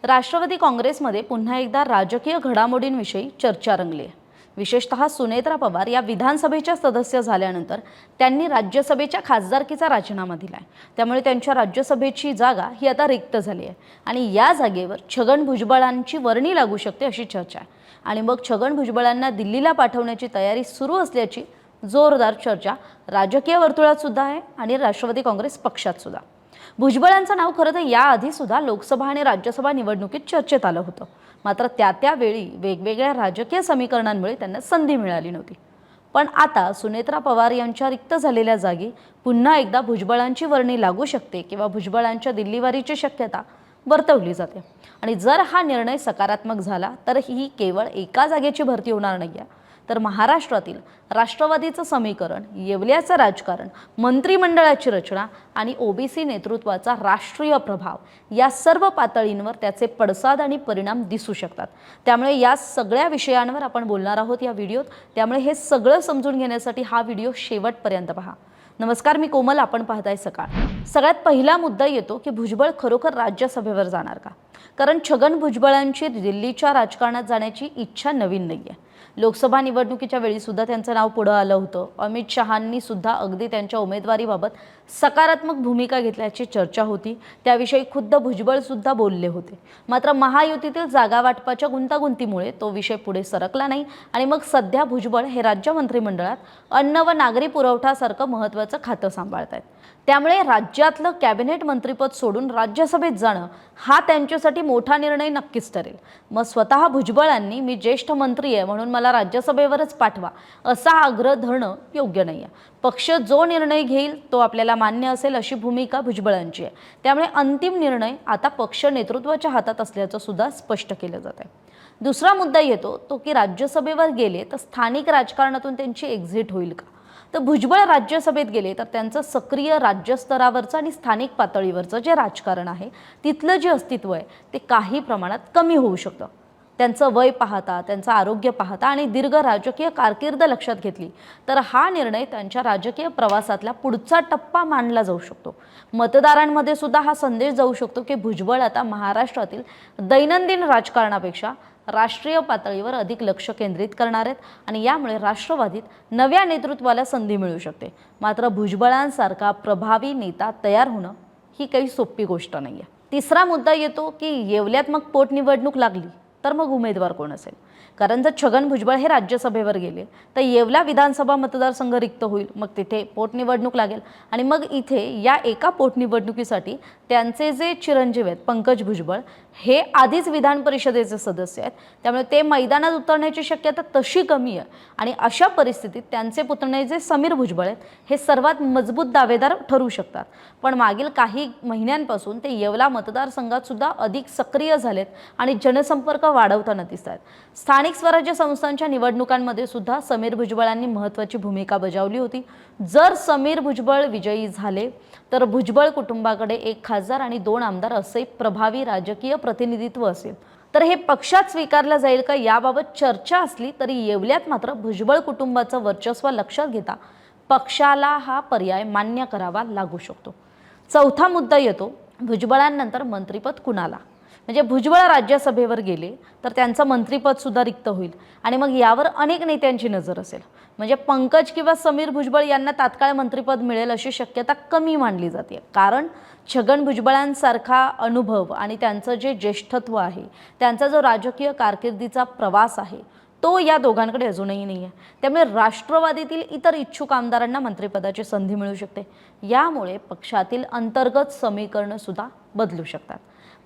राष्ट्रवादी काँग्रेसमध्ये पुन्हा एकदा राजकीय घडामोडींविषयी चर्चा रंगली आहे। विशेषतः सुनेत्रा पवार या विधानसभेच्या सदस्य झाल्यानंतर त्यांनी राज्यसभेच्या खासदारकीचा राजीनामा दिलाय। त्यामुळे त्यांच्या राज्यसभेची जागा ही आता रिक्त झाली आहे आणि या जागेवर छगन भुजबळांची वर्णी लागू शकते अशी चर्चा आहे। आणि मग छगन भुजबळांना दिल्लीला पाठवण्याची तयारी सुरू असल्याची जोरदार चर्चा राजकीय वर्तुळात सुद्धा आहे आणि राष्ट्रवादी काँग्रेस पक्षात सुद्धा। भुजबळांचं नाव खरं तर याआधी सुद्धा लोकसभा आणि राज्यसभा निवडणुकीत चर्चेत आलं होतं, मात्र त्यावेळी वेगवेगळ्या राजकीय समीकरणांमुळे त्यांना संधी मिळाली नव्हती। पण आता सुनेत्रा पवार यांच्या रिक्त झालेल्या जागी पुन्हा एकदा भुजबळांची वर्णी लागू शकते किंवा भुजबळांच्या दिल्लीवारीची शक्यता वर्तवली जाते। आणि जर हा निर्णय सकारात्मक झाला तर ही केवळ एका जागेची भरती होणार नाहीये, तर महाराष्ट्रातील राष्ट्रवादीचं समीकरण, येवल्याचं राजकारण, मंत्रिमंडळाची रचना आणि ओबीसी नेतृत्वाचा राष्ट्रीय प्रभाव या सर्व पातळींवर त्याचे पडसाद आणि परिणाम दिसू शकतात। त्यामुळे या सगळ्या विषयांवर आपण बोलणार आहोत या व्हिडिओत। त्यामुळे हे सगळं समजून घेण्यासाठी हा व्हिडिओ शेवटपर्यंत पहा। नमस्कार, मी कोमल, आपण पाहताय सकाळ। सगळ्यात पहिला मुद्दा येतो की भुजबळ खरोखर राज्यसभेवर जाणार का? कारण छगन भुजबळांची दिल्लीच्या राजकारणात जाण्याची इच्छा नवीन नाहीये। लोकसभा निवडणुकीच्या वेळी सुद्धा त्यांचं नाव पुढे आलं होतं। अमित शहांनी सुद्धा अगदी त्यांच्या उमेदवारीबाबत सकारात्मक भूमिका घेतल्याची चर्चा होती, त्याविषयी खुद्द भुजबळ सुद्धा बोलले होते। मात्र महायुतीतील जागा वाटपाच्या गुंतागुंतीमुळे तो विषय पुढे सरकला नाही आणि मग सध्या भुजबळ हे राज्य मंत्रिमंडळात अन्न व नागरी पुरवठासारखं महत्त्वाचं खातं सांभाळतायत। त्यामुळे राज्यातलं कॅबिनेट मंत्रिपद सोडून राज्यसभेत जाणं हा त्यांच्यासाठी मोठा निर्णय नक्कीच ठरेल। मग स्वतः भुजबळांनी मी ज्येष्ठ मंत्री आहे म्हणून मला राज्यसभेवरच पाठवा असा आग्रह धरणं योग्य नाहीये। पक्ष जो निर्णय घेईल तो आपल्याला मान्य असेल अशी भूमिका भुजबळांची आहे। त्यामुळे अंतिम निर्णय आता पक्ष नेतृत्वाच्या हातात असल्याचं सुद्धा स्पष्ट केलं जात आहे। दुसरा मुद्दा येतो तो की राज्यसभेवर गेले तर स्थानिक राजकारणातून त्यांची एक्झिट होईल का? तर भुजबळ राज्यसभेत गेले तर त्यांचं सक्रिय राज्यस्तरावरचं आणि स्थानिक पातळीवरचं जे राजकारण आहे तिथलं जे अस्तित्व आहे ते काही प्रमाणात कमी होऊ शकतं। त्यांचं वय पाहता, त्यांचं आरोग्य पाहता आणि दीर्घ राजकीय कारकीर्द लक्षात घेतली तर हा निर्णय त्यांच्या राजकीय प्रवासातला पुढचा टप्पा मानला जाऊ शकतो। मतदारांमध्ये सुद्धा हा संदेश जाऊ शकतो की भुजबळ आता महाराष्ट्रातील दैनंदिन राजकारणापेक्षा राष्ट्रीय पातळीवर अधिक लक्ष केंद्रित करणार आहेत आणि यामुळे राष्ट्रवादीत नव्या नेतृत्वाला संधी मिळू शकते। मात्र भुजबळांसारखा प्रभावी नेता तयार होणं ही काही सोपी गोष्ट नाहीये। तिसरा मुद्दा येतो की येवल्यात मग पोटनिवडणूक लागली तर मग उमेदवार कोण असेल? कारण जर छगन भुजबळ हे राज्यसभेवर गेले तर येवला विधानसभा मतदारसंघ रिक्त होईल, मग तिथे पोटनिवडणूक लागेल आणि मग इथे या एका पोटनिवडणुकीसाठी त्यांचे जे चिरंजीव आहेत पंकज भुजबळ हे आधीच विधान परिषदेचे सदस्य आहेत, त्यामुळे ते मैदानात उतरण्याची शक्यता तशी कमी आहे। आणि अशा परिस्थितीत त्यांचे पुतणे जे समीर भुजबळ आहेत हे सर्वात मजबूत दावेदार ठरू शकतात। पण मागील काही महिन्यांपासून ते येवला मतदारसंघात सुद्धा अधिक सक्रिय झालेत आणि जनसंपर्क वाढवताना दिसत आहेत। स्थानिक स्वराज्य संस्थांच्या निवडणुकांमध्ये सुद्धा समीर भुजबळांनी महत्त्वाची भूमिका बजावली होती। जर समीर भुजबळ विजयी झाले तर भुजबळ कुटुंबाकडे 1 खासदार आणि 2 आमदार असे प्रभावी राजकीय प्रतिनिधित्व असेल। तर हे पक्षात स्वीकारलं जाईल का याबाबत चर्चा असली तरी येवल्यात मात्र भुजबळ कुटुंबाचं वर्चस्व लक्षात घेता पक्षाला हा पर्याय मान्य करावा लागू शकतो। चौथा मुद्दा येतो भुजबळांनंतर मंत्रिपद कुणाला? म्हणजे भुजबळ राज्यसभेवर गेले तर त्यांचं मंत्रिपद सुद्धा रिक्त होईल आणि मग यावर अनेक नेत्यांची नजर असेल। म्हणजे पंकज किंवा समीर भुजबळ यांना तात्काळ मंत्रिपद मिळेल अशी शक्यता कमी मानली जाते, कारण छगन भुजबळांसारखा अनुभव आणि त्यांचं जे ज्येष्ठत्व आहे, त्यांचा जो राजकीय कारकिर्दीचा प्रवास आहे तो या दोघांकडे अजूनही नाही आहे। त्यामुळे राष्ट्रवादीतील इतर इच्छुक आमदारांना मंत्रिपदाची संधी मिळू शकते। यामुळे पक्षातील अंतर्गत समीकरणं सुद्धा बदलू शकतात।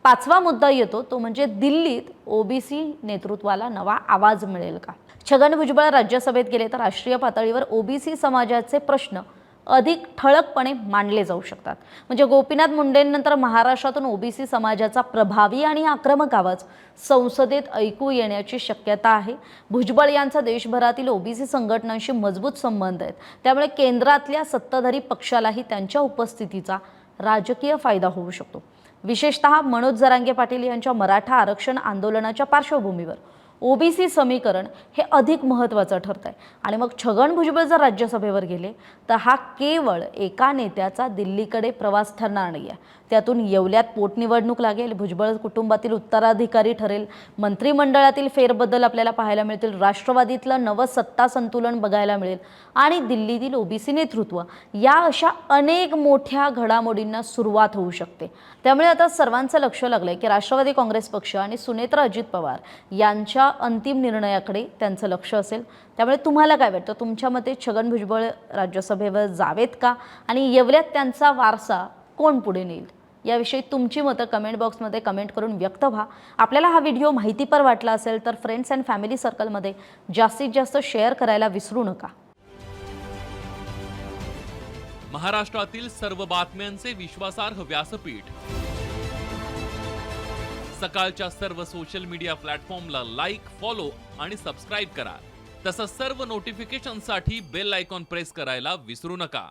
पाचवा मुद्दा येतो तो म्हणजे दिल्लीत ओबीसी नेतृत्वाला नवा आवाज मिळेल का? छगन भुजबळ राज्यसभेत गेले तर राष्ट्रीय पातळीवर ओबीसी समाजाचे प्रश्न अधिक ठळकपणे मांडले जाऊ शकतात। म्हणजे गोपीनाथ मुंडेंनंतर महाराष्ट्रातून ओबीसी समाजाचा प्रभावी आणि आक्रमक आवाज संसदेत ऐकू येण्याची शक्यता आहे। भुजबळ यांचा देशभरातील ओबीसी संघटनांशी मजबूत संबंध आहेत, त्यामुळे केंद्रातल्या सत्ताधारी पक्षालाही त्यांच्या उपस्थितीचा राजकीय फायदा होऊ शकतो। विशेषतः मनोज जरांगे पाटील यांच्या मराठा आरक्षण आंदोलनाच्या पार्श्वभूमीवर ओबीसी समीकरण हे अधिक महत्त्वाचं ठरतंय। आणि मग छगन भुजबळ जर राज्यसभेवर गेले तर हा केवळ एका नेत्याचा दिल्लीकडे प्रवास ठरणार नाहीये, त्यातून येवल्यात पोटनिवडणूक लागेल, भुजबळ कुटुंबातील उत्तराधिकारी ठरेल, मंत्रिमंडळातील फेरबदल आपल्याला पाहायला मिळतील, राष्ट्रवादीतलं नवं सत्ता संतुलन बघायला मिळेल आणि दिल्लीतील ओबीसी नेतृत्व, या अशा अनेक मोठ्या घडामोडींना सुरुवात होऊ शकते। त्यामुळे आता सर्वांचं लक्ष लागलंय की राष्ट्रवादी काँग्रेस पक्ष आणि सुनेत्रा अजित पवार यांच्या अंतिम निर्णयाकडे त्यांचं लक्ष असेल। त्यामुळे तुम्हाला काय वाटतं, तुमच्या मते छगन भुजबळ राज्यसभेवर जावेत का आणि येवल्यात त्यांचा वारसा कोण पुढे नेईल? याविषयी तुमची मतं कमेंट बॉक्समध्ये कमेंट करून व्यक्त व्हा। आपल्याला हा व्हिडिओ माहितीपर वाटला असेल तर फ्रेंड्स अँड फॅमिली सर्कलमध्ये जास्तीत जास्त शेअर करायला विसरू नका। महाराष्ट्रातील सर्व बातम्यांचे विश्वासार्ह व्यासपीठ, सकाळच्या सर्व सोशल मीडिया प्लॅटफॉर्मला लाईक, फॉलो आणि सबस्क्राईब करा। तसंच सर्व नोटिफिकेशनसाठी बेल आयकॉन प्रेस करायला विसरू नका।